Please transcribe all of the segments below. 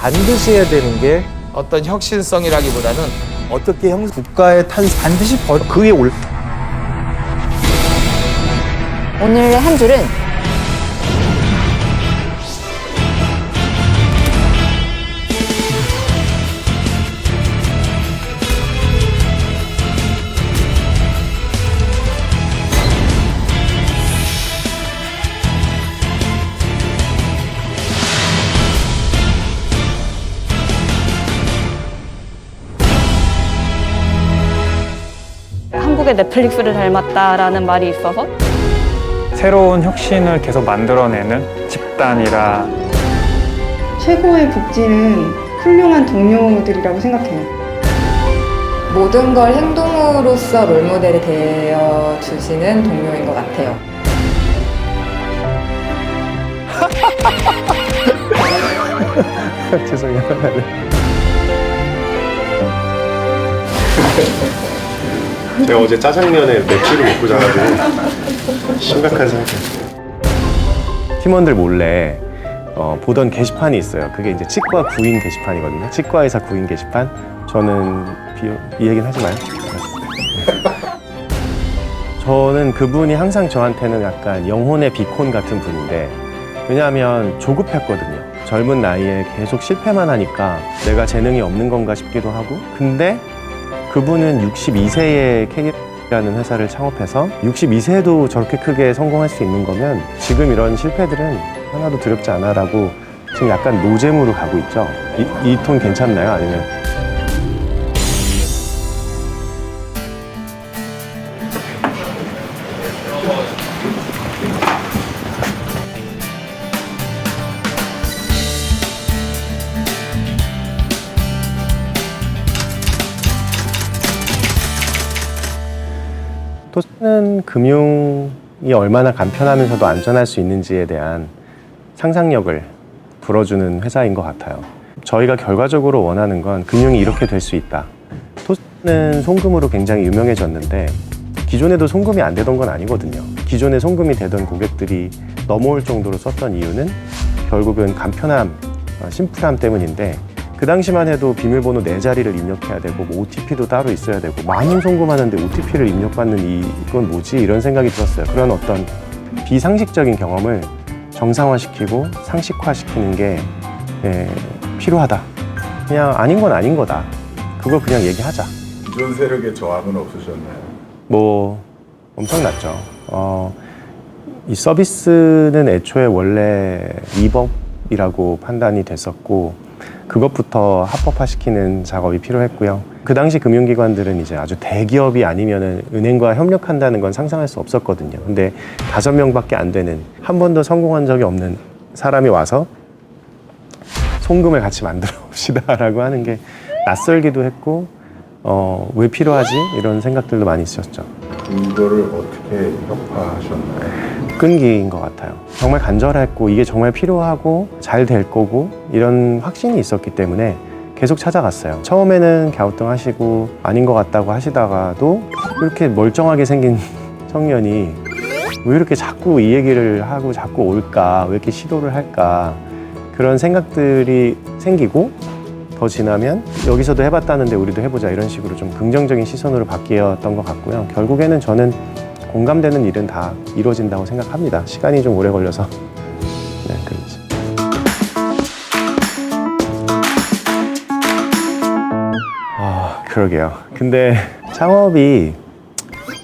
반드시 해야 되는 게 어떤 혁신성이라기보다는 어떻게 국가의 반드시 그게 오늘의 한 줄은 한국의 넷플릭스를 닮았다라는 말이 있어서 새로운 혁신을 계속 만들어내는 집단이라. 최고의 복지는 훌륭한 동료들이라고 생각해요. 모든 걸 행동으로써 롤모델이 되어 주시는 동료인 것 같아요. 죄송해요. 제가 어제 짜장면에 맥주를 먹고 자가지고 심각한 상태였어요. 팀원들 몰래 보던 게시판이 있어요. 그게 이제 치과 구인 게시판이거든요. 치과의사 구인 게시판. 저는 이 얘기는 하지 마요. 저는 그분이 항상 저한테는 약간 영혼의 비콘 같은 분인데, 왜냐하면 조급했거든요. 젊은 나이에 계속 실패만 하니까 내가 재능이 없는 건가 싶기도 하고, 근데 그분은 62세에 K라는 회사를 창업해서 62세도 저렇게 크게 성공할 수 있는 거면 지금 이런 실패들은 하나도 두렵지 않아라고 지금 약간 노잼으로 가고 있죠. 이 톤 괜찮나요? 아니면? 토스는 금융이 얼마나 간편하면서도 안전할 수 있는지에 대한 상상력을 불어주는 회사인 것 같아요. 저희가 결과적으로 원하는 건 금융이 이렇게 될 수 있다. 토스는 송금으로 굉장히 유명해졌는데 기존에도 송금이 안 되던 건 아니거든요. 기존에 송금이 되던 고객들이 넘어올 정도로 썼던 이유는 결국은 간편함, 심플함 때문인데, 그 당시만 해도 비밀번호 4자리를 입력해야 되고 뭐 OTP도 따로 있어야 되고 많은 송금하는데 OTP를 입력받는 이건 뭐지? 이런 생각이 들었어요. 그런 어떤 비상식적인 경험을 정상화시키고 상식화시키는 게 필요하다. 그냥 아닌 건 아닌 거다. 그걸 그냥 얘기하자. 기존 세력의 저항은 없으셨나요? 뭐 엄청났죠. 이 서비스는 애초에 원래 위법이라고 판단이 됐었고, 그것부터 합법화시키는 작업이 필요했고요. 그 당시 금융기관들은 이제 아주 대기업이 아니면은 은행과 협력한다는 건 상상할 수 없었거든요. 근데 5명밖에 안 되는, 한 번도 성공한 적이 없는 사람이 와서 송금을 같이 만들어 봅시다라고 하는 게 낯설기도 했고, 왜 필요하지? 이런 생각들도 많이 있었죠. 그거를 어떻게 혁파하셨나요? 끈기인 것 같아요. 정말 간절했고 이게 정말 필요하고 잘 될 거고 이런 확신이 있었기 때문에 계속 찾아갔어요. 처음에는 갸우뚱하시고 아닌 것 같다고 하시다가도 이렇게 멀쩡하게 생긴 청년이 왜 이렇게 자꾸 이 얘기를 하고 자꾸 올까? 왜 이렇게 시도를 할까? 그런 생각들이 생기고, 더 지나면 여기서도 해봤다는데 우리도 해보자, 이런 식으로 좀 긍정적인 시선으로 바뀌었던 것 같고요. 결국에는 저는 공감되는 일은 다 이루어진다고 생각합니다. 시간이 좀 오래 걸려서. 네, 그렇지. 그러게요. 근데 창업이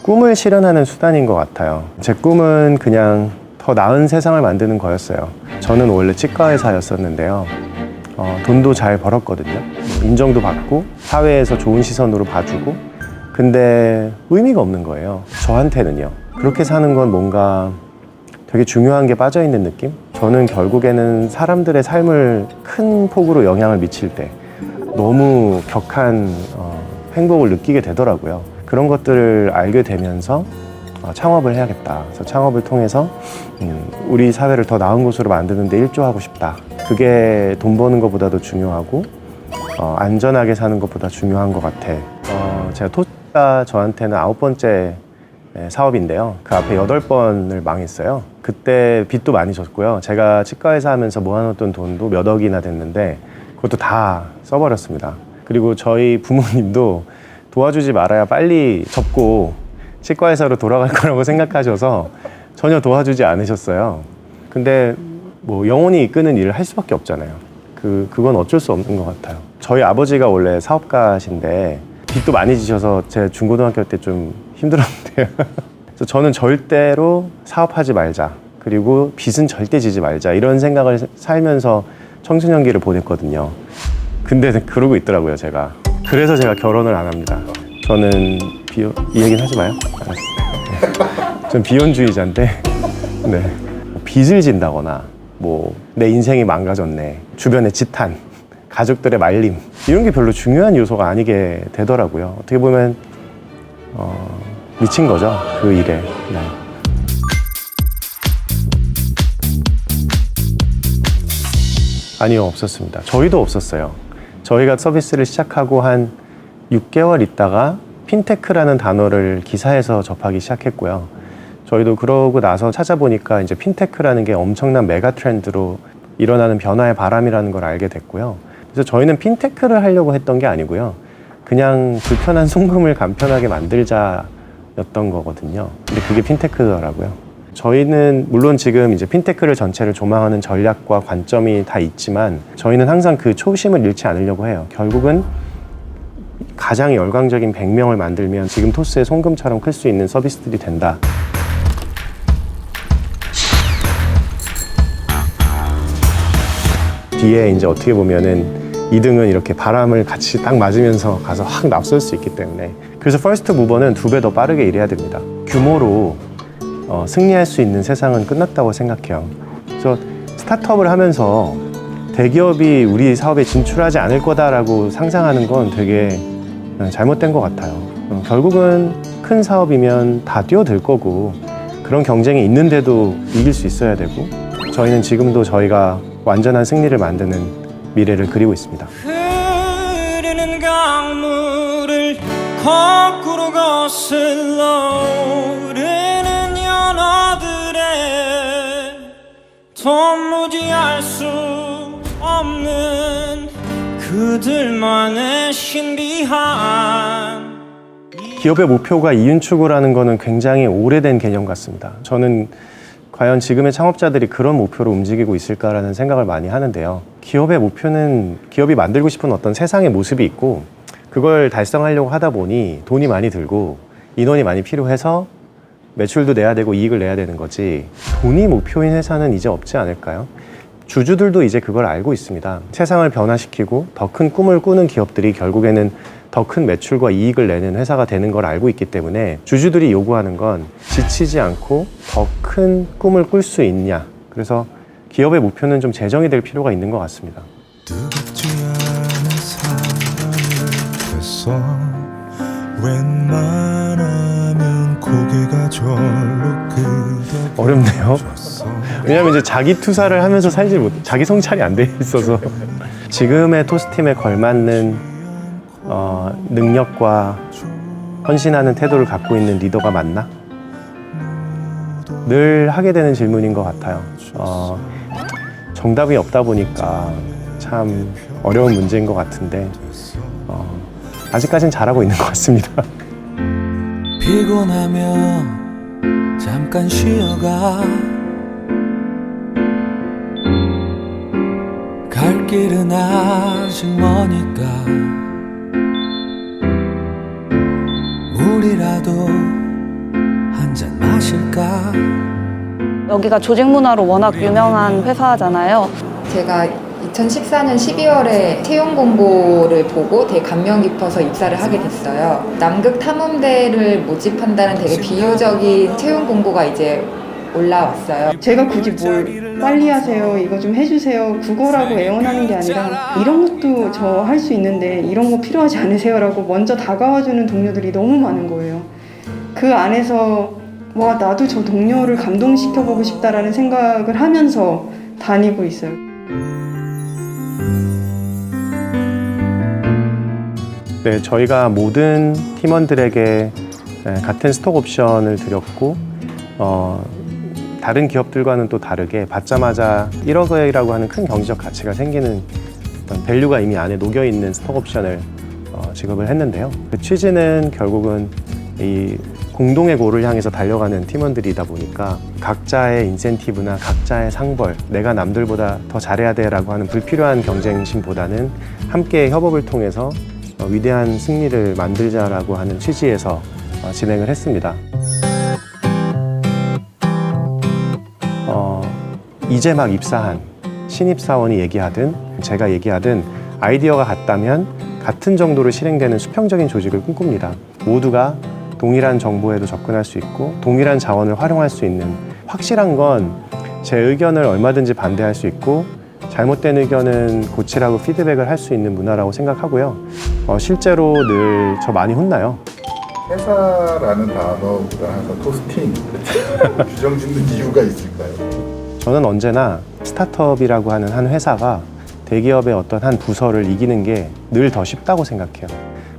꿈을 실현하는 수단인 것 같아요. 제 꿈은 그냥 더 나은 세상을 만드는 거였어요. 저는 원래 치과의사였었는데요. 돈도 잘 벌었거든요. 인정도 받고 사회에서 좋은 시선으로 봐주고, 근데 의미가 없는 거예요. 저한테는요. 그렇게 사는 건 뭔가 되게 중요한 게 빠져있는 느낌? 저는 결국에는 사람들의 삶을 큰 폭으로 영향을 미칠 때 너무 격한 행복을 느끼게 되더라고요. 그런 것들을 알게 되면서 창업을 해야겠다. 그래서 창업을 통해서 우리 사회를 더 나은 곳으로 만드는 데 일조하고 싶다. 그게 돈 버는 것보다도 중요하고 안전하게 사는 것보다 중요한 것 같아. 제가 토스가 저한테는 9번째 사업인데요. 그 앞에 8번을 망했어요. 그때 빚도 많이 졌고요. 제가 치과의사 하면서 모아놓던 돈도 몇 억이나 됐는데 그것도 다 써버렸습니다. 그리고 저희 부모님도 도와주지 말아야 빨리 접고 치과의사로 돌아갈 거라고 생각하셔서 전혀 도와주지 않으셨어요. 근데 뭐 영혼이 이끄는 일을 할 수밖에 없잖아요. 그건 어쩔 수 없는 것 같아요. 저희 아버지가 원래 사업가신데 빚도 많이 지셔서 제 중고등학교 때 좀 힘들었는데요. 그래서 저는 절대로 사업하지 말자. 그리고 빚은 절대 지지 말자. 이런 생각을 살면서 청소년기를 보냈거든요. 근데 그러고 있더라고요, 제가. 그래서 제가 결혼을 안 합니다. 저는 이 얘기는 하지 마요. 알았어요. 전 비혼주의자인데, 네. 빚을 진다거나, 뭐, 내 인생이 망가졌네. 주변의 지탄, 가족들의 말림. 이런 게 별로 중요한 요소가 아니게 되더라고요. 어떻게 보면, 미친 거죠. 그 일에. 네. 아니요, 없었습니다. 저희도 없었어요. 저희가 서비스를 시작하고 한 6개월 있다가 핀테크라는 단어를 기사에서 접하기 시작했고요. 저희도 그러고 나서 찾아보니까 이제 핀테크라는 게 엄청난 메가 트렌드로 일어나는 변화의 바람이라는 걸 알게 됐고요. 그래서 저희는 핀테크를 하려고 했던 게 아니고요. 그냥 불편한 송금을 간편하게 만들자였던 거거든요. 근데 그게 핀테크더라고요. 저희는 물론 지금 이제 핀테크를 전체를 조망하는 전략과 관점이 다 있지만 저희는 항상 그 초심을 잃지 않으려고 해요. 결국은 가장 열광적인 100명을 만들면 지금 토스의 송금처럼 클 수 있는 서비스들이 된다. 뒤에 이제 어떻게 보면은 2등은 이렇게 바람을 같이 딱 맞으면서 가서 확 납설 수 있기 때문에 그래서 퍼스트 무버는 2배 더 빠르게 일해야 됩니다. 규모로 승리할 수 있는 세상은 끝났다고 생각해요. 그래서 스타트업을 하면서 대기업이 우리 사업에 진출하지 않을 거다라고 상상하는 건 되게 잘못된 것 같아요. 결국은 큰 사업이면 다 뛰어들 거고 그런 경쟁이 있는데도 이길 수 있어야 되고 저희는 지금도 저희가 완전한 승리를 만드는 미래를 그리고 있습니다. 흐르는 강물을 거꾸로 거슬러 오르는 연어들의 도무지 알 수 없는 그들만의 신비한 기업의 목표가 이윤추구라는 거는 굉장히 오래된 개념 같습니다. 저는 과연 지금의 창업자들이 그런 목표로 움직이고 있을까라는 생각을 많이 하는데요. 기업의 목표는 기업이 만들고 싶은 어떤 세상의 모습이 있고 그걸 달성하려고 하다 보니 돈이 많이 들고 인원이 많이 필요해서 매출도 내야 되고 이익을 내야 되는 거지 돈이 목표인 회사는 이제 없지 않을까요? 주주들도 이제 그걸 알고 있습니다. 세상을 변화시키고 더 큰 꿈을 꾸는 기업들이 결국에는 더 큰 매출과 이익을 내는 회사가 되는 걸 알고 있기 때문에 주주들이 요구하는 건 지치지 않고 더 큰 꿈을 꿀 수 있냐. 그래서 기업의 목표는 좀 재정이 될 필요가 있는 것 같습니다. 뜨겁지 않은 사랑을 했어 웬만하면 고개가 절로 끄덕여 어렵네요. 왜냐하면 이제 자기 투사를 하면서 살지 못, 자기 성찰이 안 돼 있어서 지금의 토스팀에 걸맞는 능력과 헌신하는 태도를 갖고 있는 리더가 맞나? 늘 하게 되는 질문인 것 같아요. 정답이 없다 보니까 참 어려운 문제인 것 같은데 아직까지는 잘하고 있는 것 같습니다. 피곤하면 잠깐 쉬어가 갈 길은 아직 머니까 물이라도 한 잔 마실까. 여기가 조직 문화로 워낙 유명한 회사잖아요. 제가 2014년 12월에 채용 공고를 보고 되게 감명 깊어서 입사를 하게 됐어요. 남극 탐험대를 모집한다는 되게 비유적인 채용 공고가 이제 올라왔어요. 제가 굳이 뭘 빨리 하세요, 이거 좀 해주세요, 그거라고 애원하는 게 아니라 이런 것도 저 할 수 있는데 이런 거 필요하지 않으세요라고 먼저 다가와주는 동료들이 너무 많은 거예요. 그 안에서 와, 나도 저 동료를 감동시켜보고 싶다라는 생각을 하면서 다니고 있어요. 네, 저희가 모든 팀원들에게 같은 스톡 옵션을 드렸고 다른 기업들과는 또 다르게 받자마자 1억이라고 하는 큰 경제적 가치가 생기는 어떤 밸류가 이미 안에 녹여 있는 스톡 옵션을 지급을 했는데요. 그 취지는 결국은 이 공동의 고를 향해서 달려가는 팀원들이다 보니까 각자의 인센티브나 각자의 상벌, 내가 남들보다 더 잘해야 돼라고 하는 불필요한 경쟁심보다는 함께 협업을 통해서 위대한 승리를 만들자라고 하는 취지에서 진행을 했습니다. 이제 막 입사한 신입사원이 얘기하든 제가 얘기하든 아이디어가 같다면 같은 정도로 실행되는 수평적인 조직을 꿈꿉니다. 모두가 동일한 정보에도 접근할 수 있고 동일한 자원을 활용할 수 있는, 확실한 건 제 의견을 얼마든지 반대할 수 있고 잘못된 의견은 고치라고 피드백을 할 수 있는 문화라고 생각하고요. 실제로 늘 저 많이 혼나요. 회사라는 단어보다 항상 토스팅 규정 짓는 이유가 있을까요? 저는 언제나 스타트업이라고 하는 한 회사가 대기업의 어떤 한 부서를 이기는 게 늘 더 쉽다고 생각해요.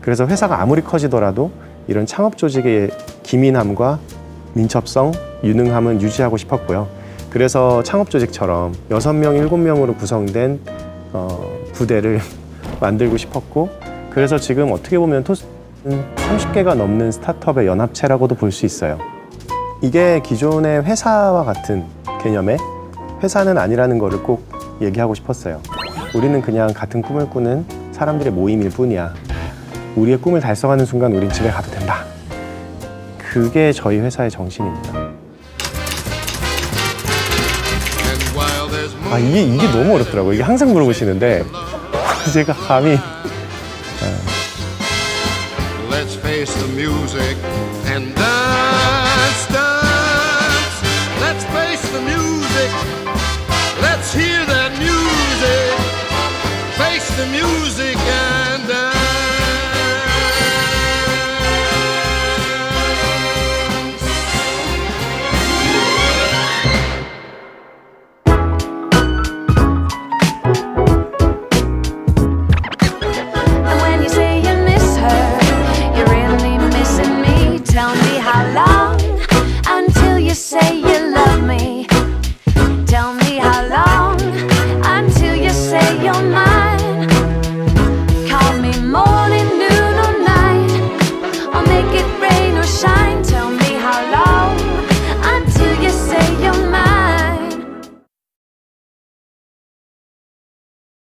그래서 회사가 아무리 커지더라도 이런 창업 조직의 기민함과 민첩성, 유능함은 유지하고 싶었고요. 그래서 창업 조직처럼 6명, 7명으로 구성된 부대를 만들고 싶었고, 그래서 지금 어떻게 보면 토스는 30개가 넘는 스타트업의 연합체라고도 볼 수 있어요. 이게 기존의 회사와 같은 개념의 회사는 아니라는 거를 꼭 얘기하고 싶었어요. 우리는 그냥 같은 꿈을 꾸는 사람들의 모임일 뿐이야. 우리의 꿈을 달성하는 순간 우린 집에 가도 된다. 그게 저희 회사의 정신입니다. 이게 너무 어렵더라고요. 이게 항상 물어보시는데 제가 감히 Let's face the music and dance, dance. Let's face the music. Let's hear that music. Face the music.